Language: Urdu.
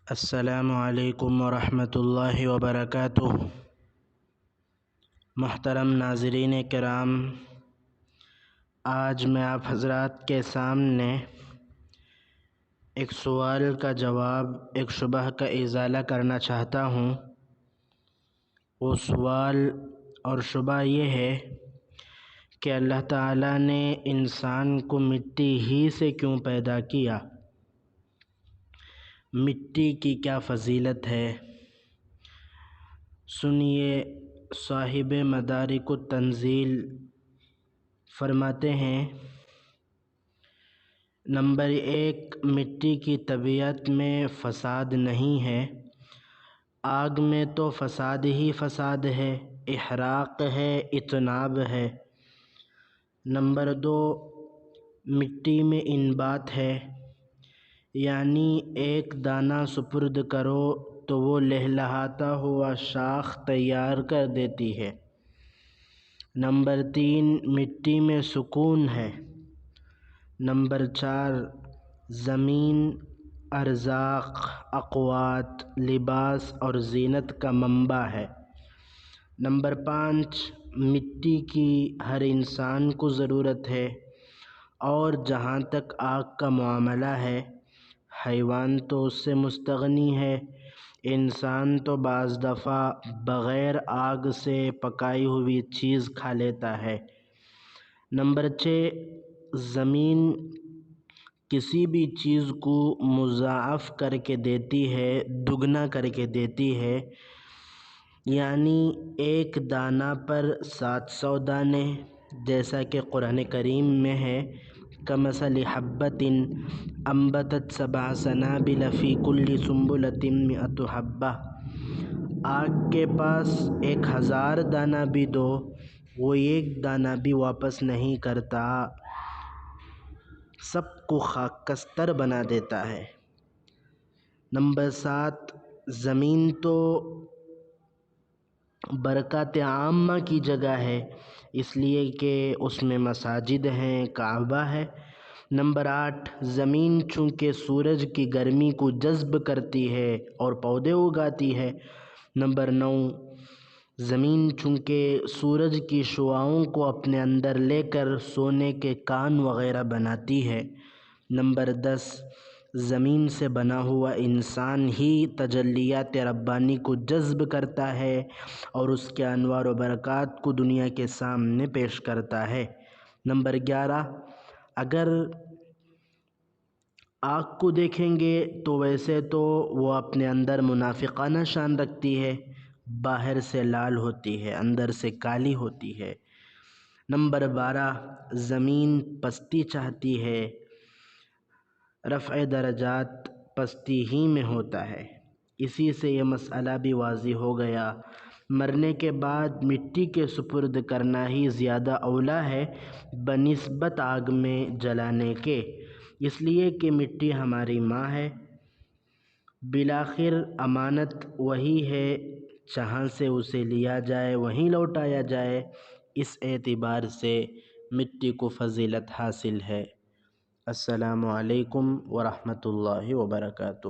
السلام علیکم ورحمۃ اللہ وبرکاتہ۔ محترم ناظرین کرام، آج میں آپ حضرات کے سامنے ایک سوال کا جواب، ایک شبہ کا ازالہ کرنا چاہتا ہوں۔ وہ سوال اور شبہ یہ ہے کہ اللہ تعالیٰ نے انسان کو مٹی ہی سے کیوں پیدا کیا؟ مٹی کی کیا فضیلت ہے؟ سنیے، صاحب مدارک التنزیل فرماتے ہیں، نمبر 1، مٹی کی طبیعت میں فساد نہیں ہے۔ آگ میں تو فساد ہی فساد ہے، احراق ہے، اطناب ہے۔ نمبر 2، مٹی میں انبات ہے، یعنی ایک دانہ سپرد کرو تو وہ لہلہاتا ہوا شاخ تیار کر دیتی ہے۔ نمبر 3، مٹی میں سکون ہے۔ نمبر 4، زمین ارزاق، اقوات، لباس اور زینت کا منبع ہے۔ نمبر 5، مٹی کی ہر انسان کو ضرورت ہے، اور جہاں تک آگ کا معاملہ ہے، حیوان تو اس سے مستغنی ہے، انسان تو بعض دفعہ بغیر آگ سے پکائی ہوئی چیز کھا لیتا ہے۔ نمبر 6، زمین کسی بھی چیز کو مضاعف کر کے دیتی ہے، دگنا کر کے دیتی ہے، یعنی ایک دانہ پر 700 دانے، جیسا کہ قرآن کریم میں ہے، کمثل حبۃ انبتت سبع سنابل فی کل سنبلۃ مئۃ حبۃ۔ آگ کے پاس 1000 دانہ بھی دو، وہ ایک دانہ بھی واپس نہیں کرتا، سب کو خاکستر بنا دیتا ہے۔ نمبر 7، زمین تو برکات عامہ کی جگہ ہے، اس لیے کہ اس میں مساجد ہیں، کعبہ ہے۔ نمبر 8، زمین چونکہ سورج کی گرمی کو جذب کرتی ہے اور پودے اگاتی ہے۔ نمبر 9، زمین چونکہ سورج کی شعاؤں کو اپنے اندر لے کر سونے کے کان وغیرہ بناتی ہے۔ نمبر 10، زمین سے بنا ہوا انسان ہی تجلیات ربانی کو جذب کرتا ہے اور اس کے انوار و برکات کو دنیا کے سامنے پیش کرتا ہے۔ نمبر 11، اگر آگ کو دیکھیں گے تو ویسے تو وہ اپنے اندر منافقانہ شان رکھتی ہے، باہر سے لال ہوتی ہے، اندر سے کالی ہوتی ہے۔ نمبر 12، زمین پستی چاہتی ہے، رفع درجات پستی ہی میں ہوتا ہے۔ اسی سے یہ مسئلہ بھی واضح ہو گیا، مرنے کے بعد مٹی کے سپرد کرنا ہی زیادہ اولیٰ ہے بنسبت آگ میں جلانے کے، اس لیے کہ مٹی ہماری ماں ہے، بالآخر امانت وہی ہے، جہاں سے اسے لیا جائے وہیں لوٹایا جائے، اس اعتبار سے مٹی کو فضیلت حاصل ہے۔ السلام علیکم ورحمۃ اللہ وبرکاتہ۔